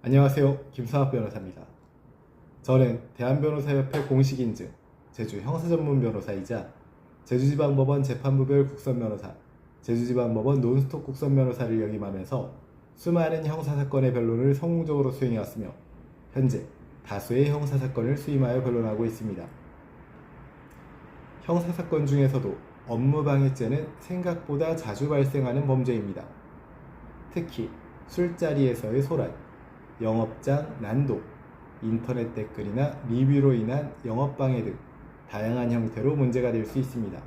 안녕하세요. 김상학 변호사입니다. 저는 대한변호사협회 공식인증 제주 형사전문변호사이자 제주지방법원 재판부별 국선변호사, 제주지방법원 논스톱 국선변호사를 역임하면서 수많은 형사사건의 변론을 성공적으로 수행해왔으며 현재 다수의 형사사건을 수임하여 변론하고 있습니다. 형사사건 중에서도 업무방해죄는 생각보다 자주 발생하는 범죄입니다. 특히 술자리에서의 소란, 영업장 난도, 인터넷 댓글이나 리뷰로 인한 영업방해 등 다양한 형태로 문제가 될 수 있습니다.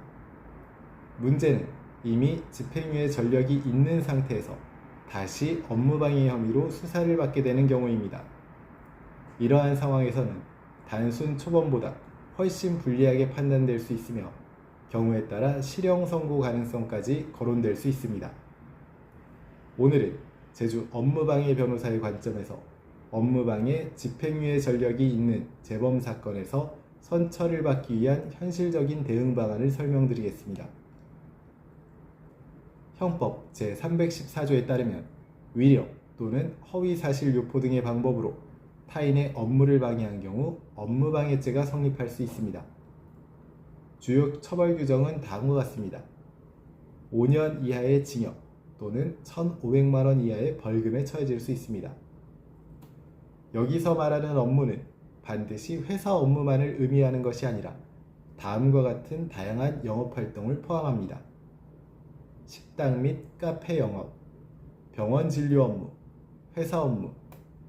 문제는 이미 집행유예 전력이 있는 상태에서 다시 업무방해 혐의로 수사를 받게 되는 경우입니다. 이러한 상황에서는 단순 초범보다 훨씬 불리하게 판단될 수 있으며 경우에 따라 실형 선고 가능성까지 거론될 수 있습니다. 오늘은 제주 업무방해 변호사의 관점에서 업무방해 집행유예 전력이 있는 재범 사건에서 선처를 받기 위한 현실적인 대응 방안을 설명드리겠습니다. 형법 제314조에 따르면 위력 또는 허위사실 유포 등의 방법으로 타인의 업무를 방해한 경우 업무방해죄가 성립할 수 있습니다. 주요 처벌 규정은 다음과 같습니다. 5년 이하의 징역 또는 1,500만 원 이하의 벌금에 처해질 수 있습니다. 여기서 말하는 업무는 반드시 회사 업무만을 의미하는 것이 아니라 다음과 같은 다양한 영업활동을 포함합니다. 식당 및 카페 영업, 병원 진료 업무, 회사 업무,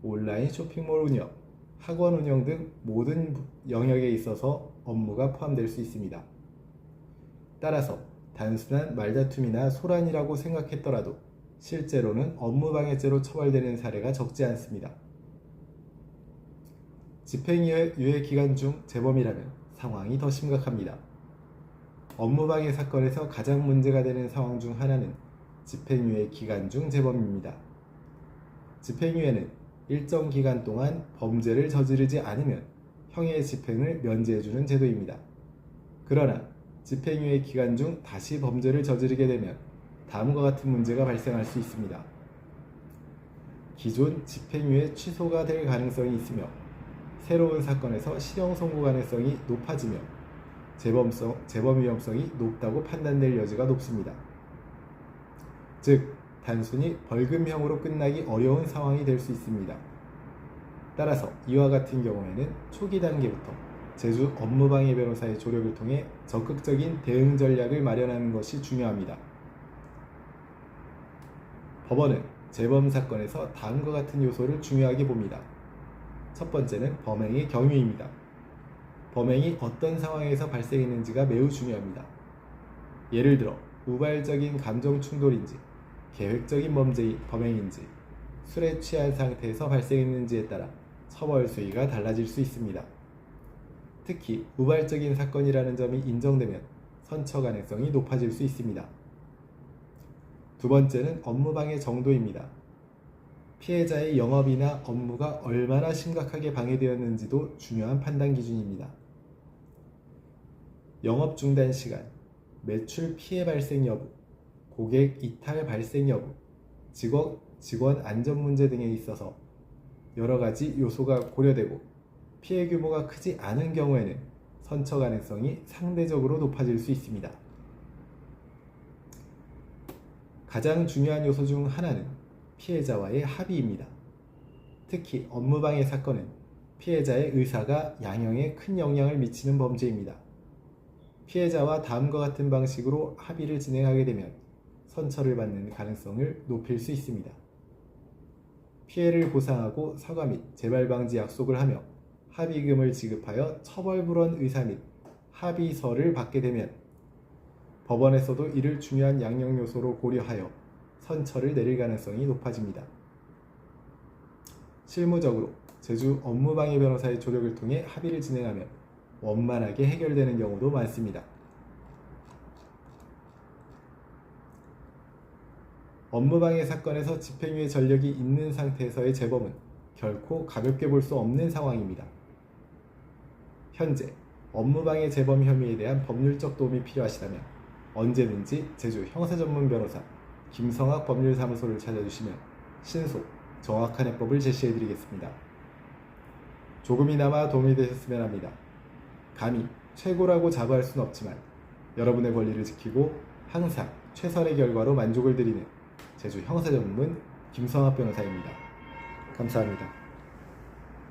온라인 쇼핑몰 운영, 학원 운영 등 모든 영역에 있어서 업무가 포함될 수 있습니다. 따라서 단순한 말다툼이나 소란이라고 생각했더라도 실제로는 업무방해죄로 처벌되는 사례가 적지 않습니다. 집행유예 기간 중 재범이라면 상황이 더 심각합니다. 업무방해 사건에서 가장 문제가 되는 상황 중 하나는 집행유예 기간 중 재범입니다. 집행유예는 일정 기간 동안 범죄를 저지르지 않으면 형의 집행을 면제해주는 제도입니다. 그러나 집행유예 기간 중 다시 범죄를 저지르게 되면 다음과 같은 문제가 발생할 수 있습니다. 기존 집행유예 취소가 될 가능성이 있으며 새로운 사건에서 실형 선고 가능성이 높아지며 재범 위험성이 높다고 판단될 여지가 높습니다. 즉, 단순히 벌금형으로 끝나기 어려운 상황이 될 수 있습니다. 따라서 이와 같은 경우에는 초기 단계부터 제주 업무방해 변호사의 조력을 통해 적극적인 대응 전략을 마련하는 것이 중요합니다. 법원은 재범 사건에서 다음과 같은 요소를 중요하게 봅니다. 첫 번째는 범행의 경위입니다. 범행이 어떤 상황에서 발생했는지가 매우 중요합니다. 예를 들어 우발적인 감정 충돌인지, 계획적인 범행인지, 술에 취한 상태에서 발생했는지에 따라 처벌 수위가 달라질 수 있습니다. 특히 우발적인 사건이라는 점이 인정되면 선처 가능성이 높아질 수 있습니다. 두 번째는 업무방해 정도입니다. 피해자의 영업이나 업무가 얼마나 심각하게 방해되었는지도 중요한 판단 기준입니다. 영업 중단 시간, 매출 피해 발생 여부, 고객 이탈 발생 여부, 직원 안전 문제 등에 있어서 여러 가지 요소가 고려되고 피해 규모가 크지 않은 경우에는 선처 가능성이 상대적으로 높아질 수 있습니다. 가장 중요한 요소 중 하나는 피해자와의 합의입니다. 특히 업무방해 사건은 피해자의 의사가 양형에 큰 영향을 미치는 범죄입니다. 피해자와 다음과 같은 방식으로 합의를 진행하게 되면 선처를 받는 가능성을 높일 수 있습니다. 피해를 보상하고 사과 및 재발 방지 약속을 하며 합의금을 지급하여 처벌불원 의사 및 합의서를 받게 되면 법원에서도 이를 중요한 양형 요소로 고려하여 선처를 내릴 가능성이 높아집니다. 실무적으로 제주 업무방해 변호사의 조력을 통해 합의를 진행하면 원만하게 해결되는 경우도 많습니다. 업무방해 사건에서 집행유예 전력이 있는 상태에서의 재범은 결코 가볍게 볼 수 없는 상황입니다. 현재 업무방해 재범 혐의에 대한 법률적 도움이 필요하시다면 언제든지 제주 형사전문 변호사 김성학 법률사무소를 찾아주시면 신속, 정확한 해법을 제시해 드리겠습니다. 조금이나마 도움이 되셨으면 합니다. 감히 최고라고 자부할 수는 없지만 여러분의 권리를 지키고 항상 최선의 결과로 만족을 드리는 제주 형사 전문 김성학 변호사입니다. 감사합니다.